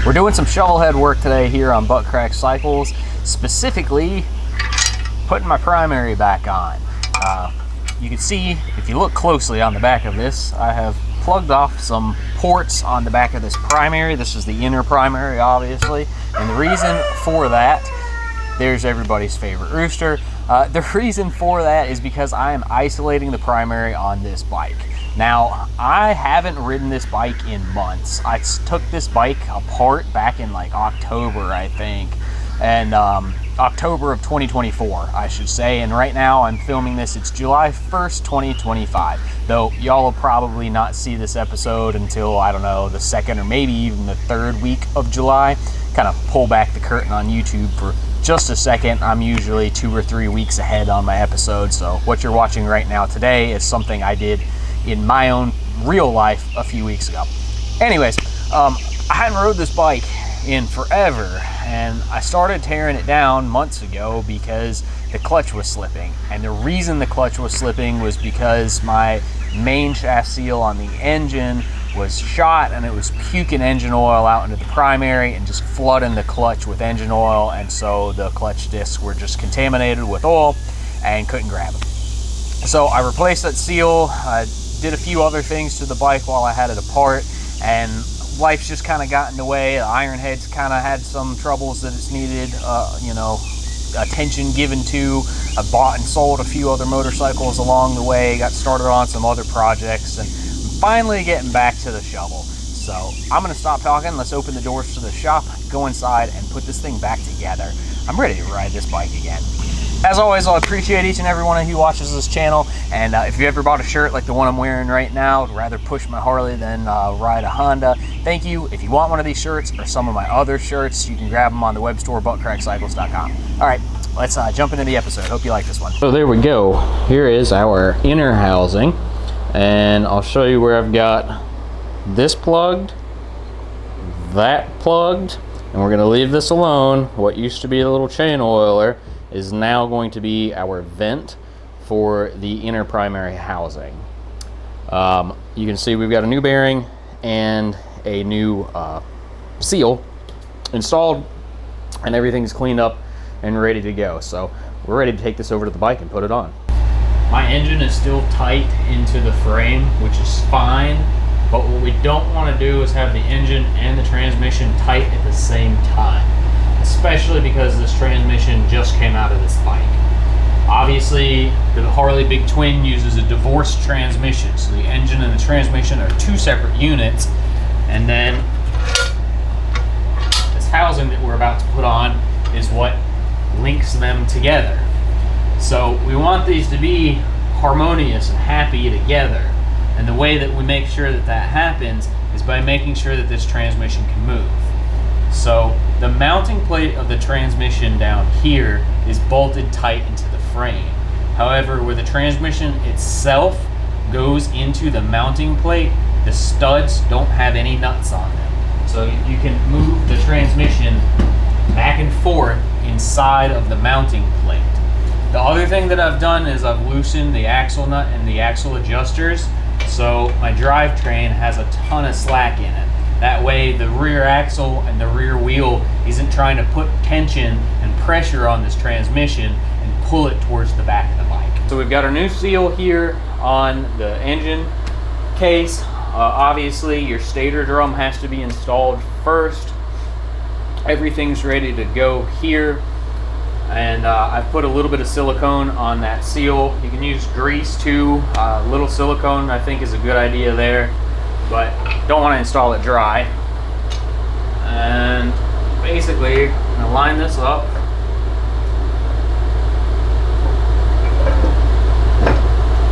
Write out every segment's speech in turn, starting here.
We're doing some shovelhead work today here on Butt Crack Cycles, specifically putting my primary back on. You can see, if you look closely on the back of this, I have plugged off some ports on the back of this primary. This is the inner primary, obviously, and the reason for that, there's everybody's favorite rooster. The reason for that is because I am isolating the primary on this bike. Now, I haven't ridden this bike in months. I took this bike apart back in like October, I think, and October of 2024, I should say, and right now I'm filming this, it's July 1st, 2025, though y'all will probably not see this episode until, I don't know, the second or maybe even the third week of July. Kind of pull back the curtain on YouTube for just a second. I'm usually 2 or 3 weeks ahead on my episodes, so what you're watching right now today is something I did in my own real life a few weeks ago. Anyways, I hadn't rode this bike in forever, and I started tearing it down months ago because the clutch was slipping. And the reason the clutch was slipping was because my main shaft seal on the engine was shot, and it was puking engine oil out into the primary and just flooding the clutch with engine oil, and so the clutch discs were just contaminated with oil and couldn't grab them. So I replaced that seal. I did a few other things to the bike while I had it apart, and life's just kind of got in the way. The iron head's kind of had some troubles that it's needed, attention given to. I bought and sold a few other motorcycles along the way, got started on some other projects, and I'm finally getting back to the shovel. So I'm gonna stop talking. Let's open the doors to the shop, go inside, and put this thing back together. I'm ready to ride this bike again. As always, I appreciate each and every one of you who watches this channel, and if you ever bought a shirt like the one I'm wearing right now, I'd rather push my Harley than ride a Honda, thank you. If you want one of these shirts or some of my other shirts, you can grab them on the web store, buttcrackcycles.com. All right, let's jump into the episode. Hope you like this one. So there we go. Here is our inner housing, and I'll show you where I've got this plugged, that plugged, and we're gonna leave this alone. What used to be a little chain oiler is now going to be our vent for the inner primary housing. You can see we've got a new bearing and a new seal installed, and everything's cleaned up and ready to go. So we're ready to take this over to the bike and put it on. My engine is still tight into the frame, which is fine, but what we don't want to do is have the engine and the transmission tight at the same time, especially because this transmission just came out of this bike. Obviously, the Harley Big Twin uses a divorced transmission, so the engine and the transmission are two separate units, and then this housing that we're about to put on is what links them together. So we want these to be harmonious and happy together, and the way that we make sure that that happens is by making sure that this transmission can move. So the mounting plate of the transmission down here is bolted tight into the frame. However, where the transmission itself goes into the mounting plate, the studs don't have any nuts on them. So you can move the transmission back and forth inside of the mounting plate. The other thing that I've done is I've loosened the axle nut and the axle adjusters, so my drivetrain has a ton of slack in it. That way the rear axle and the rear wheel isn't trying to put tension and pressure on this transmission and pull it towards the back of the bike. So we've got our new seal here on the engine case. Obviously your stator drum has to be installed first. Everything's ready to go here. And I've put a little bit of silicone on that seal. You can use grease too. A little silicone I think is a good idea there, but don't want to install it dry. And basically, I'm gonna line this up.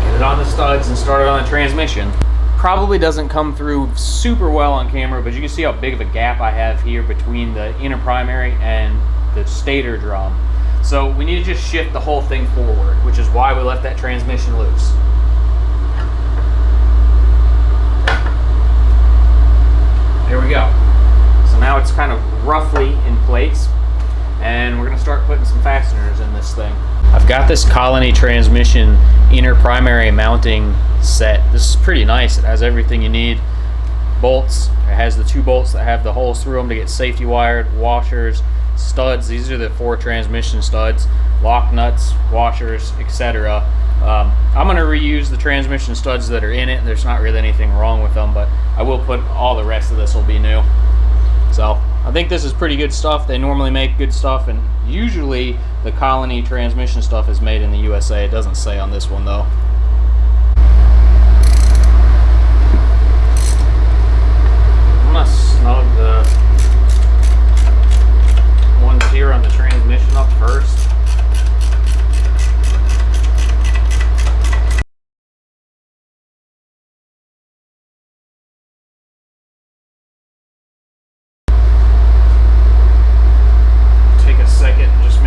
Get it on the studs and start it on the transmission. Probably doesn't come through super well on camera, but you can see how big of a gap I have here between the inner primary and the stator drum. So we need to just shift the whole thing forward, which is why we left that transmission loose. There we go. So now it's kind of roughly in place, and we're gonna start putting some fasteners in this thing. I've got this Colony transmission inner primary mounting set. This is pretty nice. It has everything you need. bolts. It has the 2 bolts that have the holes through them to get safety wired, washers, studs. These are the 4 transmission studs, lock nuts, washers, etc. I'm going to reuse the transmission studs that are in it. There's not really anything wrong with them, but I will put all the rest of this will be new. So I think this is pretty good stuff. They normally make good stuff, and usually the Colony transmission stuff is made in the USA. It doesn't say on this one though. I'm gonna snug the ones here on the transmission up first.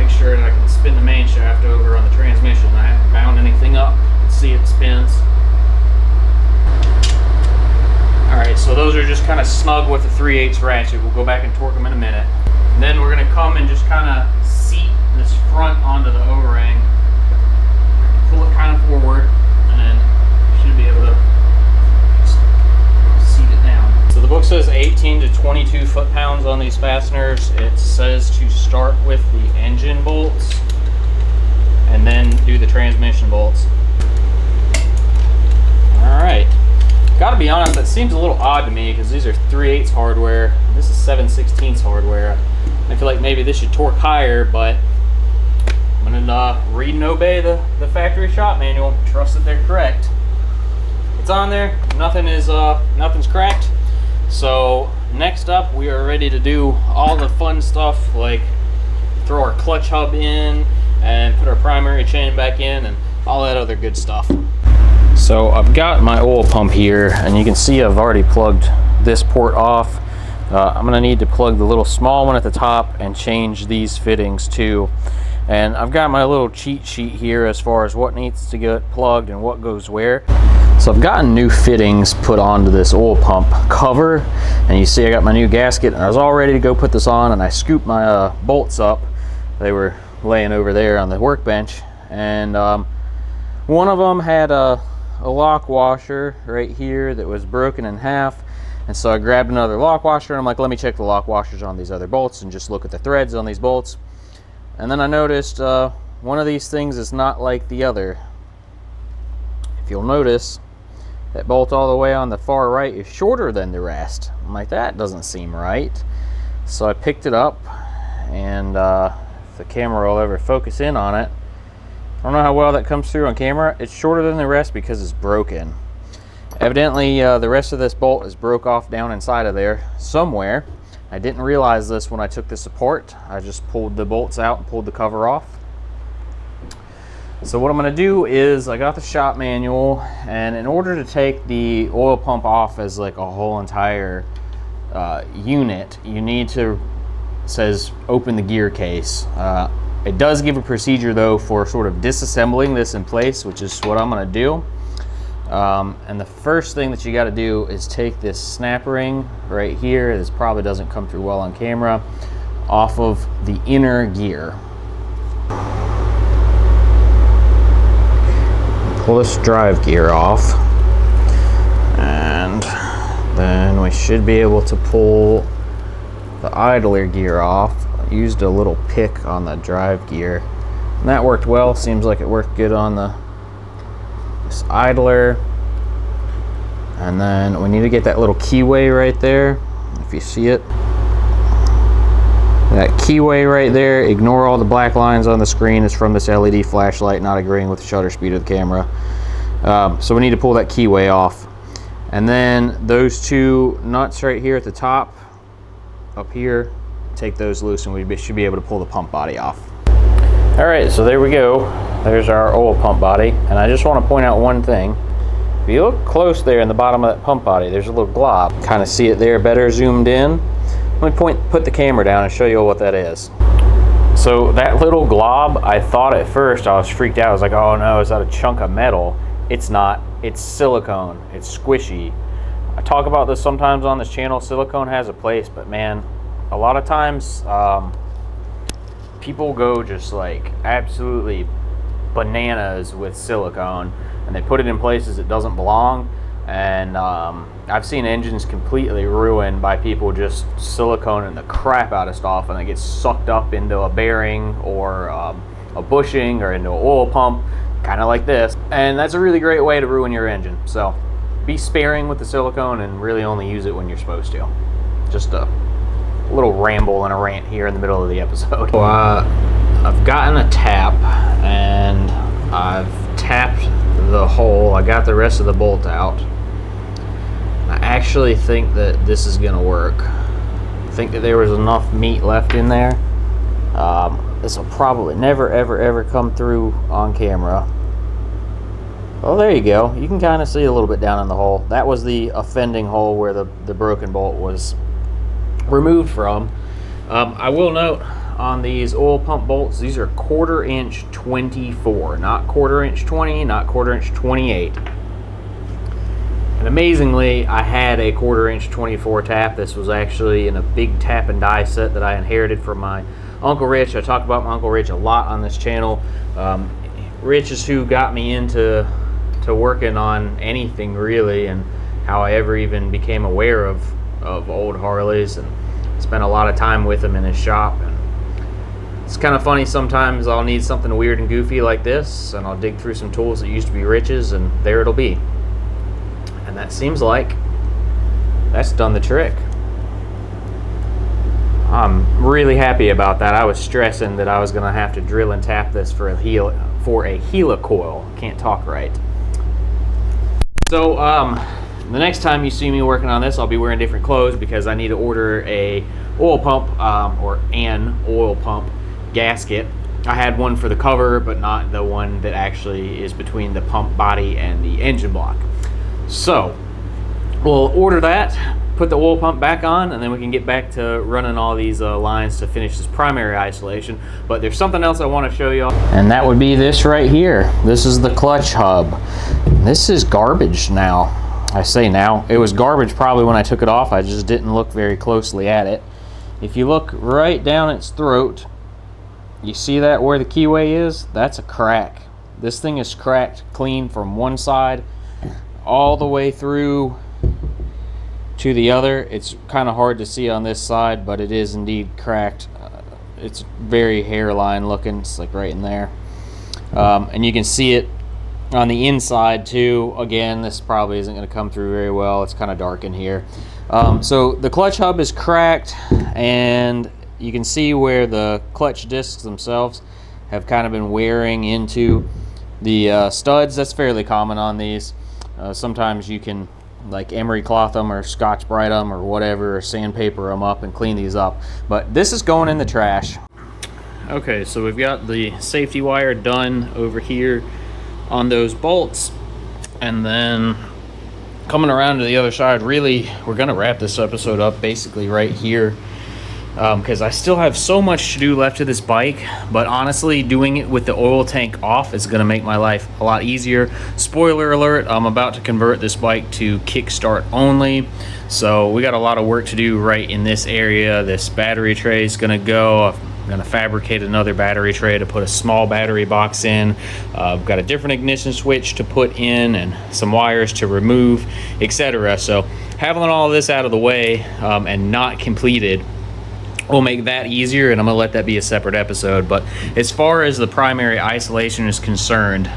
Sure that I can spin the main shaft over on the transmission. I haven't bound anything up. You can see it spins. Alright, so those are just kind of snug with the 3/8 ratchet. We'll go back and torque them in a minute. And then we're going to come and just kind of seat this front onto the O-ring. Pull it kind of forward, and then you should be able to seat it down. So the book says 18 to 22 foot-pounds on these fasteners. It says to start with the engine bolts and then do the transmission bolts. Alright, gotta be honest, that seems a little odd to me because these are 3/8 hardware. This is 7/16 hardware. I feel like maybe this should torque higher, but I'm gonna read and obey the factory shop manual. Trust that they're correct. It's on there. Nothing's cracked. So next up, we are ready to do all the fun stuff, like throw our clutch hub in and put our primary chain back in and all that other good stuff. So I've got my oil pump here, and you can see I've already plugged this port off. I'm gonna need to plug the little small one at the top and change these fittings too. And I've got my little cheat sheet here as far as what needs to get plugged and what goes where. So I've gotten new fittings put onto this oil pump cover, and you see I got my new gasket, and I was all ready to go put this on, and I scooped my bolts up. They were laying over there on the workbench, and one of them had a lock washer right here that was broken in half, and so I grabbed another lock washer, and I'm like, let me check the lock washers on these other bolts and just look at the threads on these bolts. And then I noticed one of these things is not like the other. If you'll notice, that bolt all the way on the far right is shorter than the rest. I'm like, that doesn't seem right. So I picked it up, and if the camera will ever focus in on it, I don't know how well that comes through on camera. It's shorter than the rest because it's broken. Evidently the rest of this bolt is broke off down inside of there somewhere. I didn't realize this when I took this apart. I just pulled the bolts out and pulled the cover off. So what I'm going to do is, I got the shop manual, and in order to take the oil pump off as like a whole entire unit, you need to, it says open the gear case. It does give a procedure though for sort of disassembling this in place, which is what I'm going to do. And the first thing that you got to do is take this snap ring right here, this probably doesn't come through well on camera, off of the inner gear. Pull this drive gear off, and then we should be able to pull the idler gear off. I used a little pick on the drive gear, and that worked well. Seems like it worked good on this idler. And then we need to get that little keyway right there, if you see it. That keyway right there, ignore all the black lines on the screen, is from this LED flashlight not agreeing with the shutter speed of the camera. So we need to pull that keyway off. And then those two nuts right here at the top, up here, take those loose, and we should be able to pull the pump body off. All right, so there we go. There's our oil pump body. And I just want to point out one thing. If you look close there in the bottom of that pump body, there's a little glob. Kind of see it there better zoomed in. Let me put the camera down and show you what that is. So that little glob, I thought at first, I was freaked out. I was like, oh no, is that a chunk of metal? It's not. It's silicone. It's squishy. I talk about this sometimes on this channel. Silicone has a place, but man, a lot of times people go just like absolutely bananas with silicone, and they put it in places it doesn't belong. And I've seen engines completely ruined by people just siliconing the crap out of stuff, and it gets sucked up into a bearing or a bushing or into an oil pump, kind of like this. And that's a really great way to ruin your engine. So be sparing with the silicone and really only use it when you're supposed to. Just a little ramble and a rant here in the middle of the episode. So, I've gotten a tap and I've tapped the hole. I got the rest of the bolt out. I actually think that this is gonna work. I think that there was enough meat left in there. This will probably never ever come through on camera. Oh, there you go. You can kind of see a little bit down in the hole. That was the offending hole where the broken bolt was removed from. I will note on these oil pump bolts, these are 1/4 inch 24, not 1/4 inch 20, not 1/4 inch 28. And amazingly, I had a 1/4 inch 24 tap. This was actually in a big tap and die set that I inherited from my Uncle Rich. I talk about my Uncle Rich a lot on this channel. Rich is who got me into working on anything really, and how I ever even became aware of old Harleys, and spent a lot of time with him in his shop. And it's kind of funny, sometimes I'll need something weird and goofy like this, and I'll dig through some tools that used to be Rich's, and there it'll be. And that seems like that's done the trick. I'm really happy about that. I was stressing that I was going to have to drill and tap this for a helicoil. Can't talk right. So the next time you see me working on this, I'll be wearing different clothes because I need to order a oil pump or an oil pump gasket. I had one for the cover, but not the one that actually is between the pump body and the engine block. So we'll order that, put the oil pump back on, and then we can get back to running all these lines to finish this primary isolation. But there's something else I want to show you, and that would be this right here. This is the clutch hub. This is garbage now. I say now, it was garbage probably when I took it off. I just didn't look very closely at it. If you look right down its throat, you see that where the keyway is? That's a crack. This thing is cracked clean from one side all the way through to the other. It's kind of hard to see on this side, but it is indeed cracked. It's very hairline looking. It's like right in there. And you can see it on the inside too. Again, this probably isn't going to come through very well. It's kind of dark in here. So the clutch hub is cracked, and you can see where the clutch discs themselves have kind of been wearing into the studs. That's fairly common on these. Sometimes you can like emery cloth them or Scotch Brite them or whatever, or sandpaper them up and clean these up. But this is going in the trash. Okay, so we've got the safety wire done over here on those bolts, and then coming around to the other side. Really, we're gonna wrap this episode up basically right here, because I still have so much to do left to this bike. But honestly, doing it with the oil tank off is gonna make my life a lot easier. Spoiler alert, I'm about to convert this bike to kickstart only, so we got a lot of work to do right in this area. This battery tray is gonna go. I'm going to fabricate another battery tray to put a small battery box in. I've got a different ignition switch to put in and some wires to remove, etc. So having all of this out of the way and not completed will make that easier, and I'm going to let that be a separate episode. But as far as the primary isolation is concerned,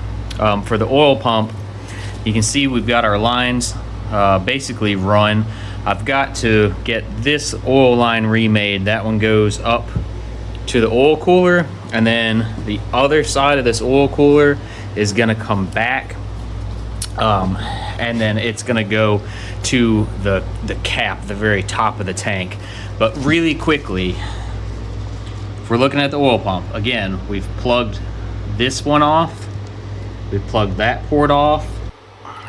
for the oil pump, you can see we've got our lines basically run. I've got to get this oil line remade. That one goes up to the oil cooler, and then the other side of this oil cooler is gonna come back, and then it's gonna go to the cap, the very top of the tank. But really quickly, if we're looking at the oil pump, again, we've plugged this one off, we've plugged that port off,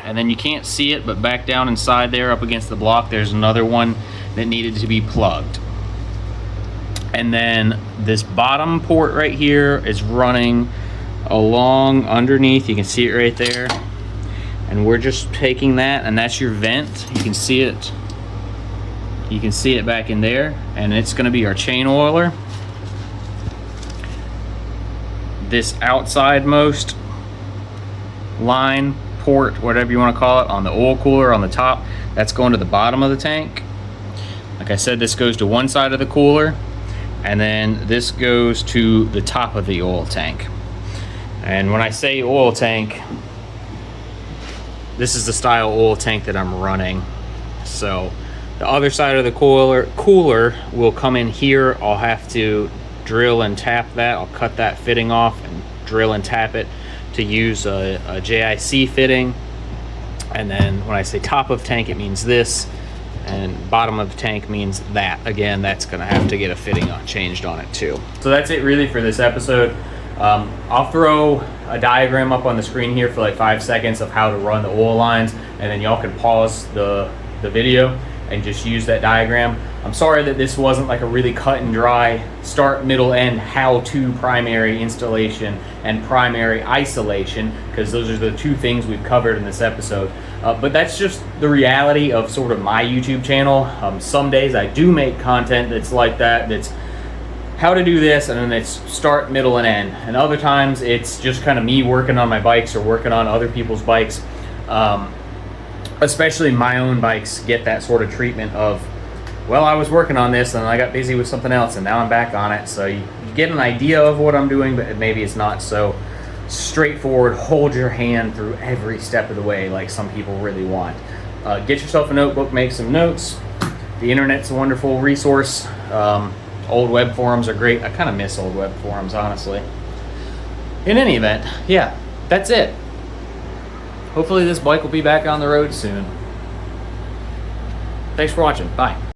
and then you can't see it, but back down inside there up against the block, there's another one that needed to be plugged. And then this bottom port right here is running along underneath. You can see it right there. And we're just taking that, and that's your vent. You can see it. You can see it back in there, and it's gonna be our chain oiler. This outside most line port, whatever you want to call it, on the oil cooler on the top, that's going to the bottom of the tank. Like I said, this goes to one side of the cooler, and then this goes to the top of the oil tank. And when I say oil tank, this is the style oil tank that I'm running. So the other side of the cooler will come in here. I'll have to drill and tap that. I'll cut that fitting off and drill and tap it to use a JIC fitting. And then when I say top of tank, it means this, and bottom of the tank means that. Again, that's gonna have to get a fitting changed on it too. So that's it really for this episode. I'll throw a diagram up on the screen here for like 5 seconds of how to run the oil lines, and then y'all can pause the video and just use that diagram. I'm sorry that this wasn't like a really cut and dry start, middle, end how-to primary installation and primary isolation, because those are the two things we've covered in this episode. But that's just the reality of sort of my YouTube channel. Some days I do make content that's like that, that's how to do this, and then it's start, middle, and end. And other times it's just kind of me working on my bikes or working on other people's bikes. Especially my own bikes get that sort of treatment of, well, I was working on this and I got busy with something else and now I'm back on it. So you get an idea of what I'm doing, but maybe it's not so straightforward, hold your hand through every step of the way like some people really want. Get yourself a notebook, make some notes. The internet's a wonderful resource. Old web forums are great. I kind of miss old web forums, honestly. In any event, yeah, that's it. Hopefully this bike will be back on the road soon. Thanks for watching. Bye.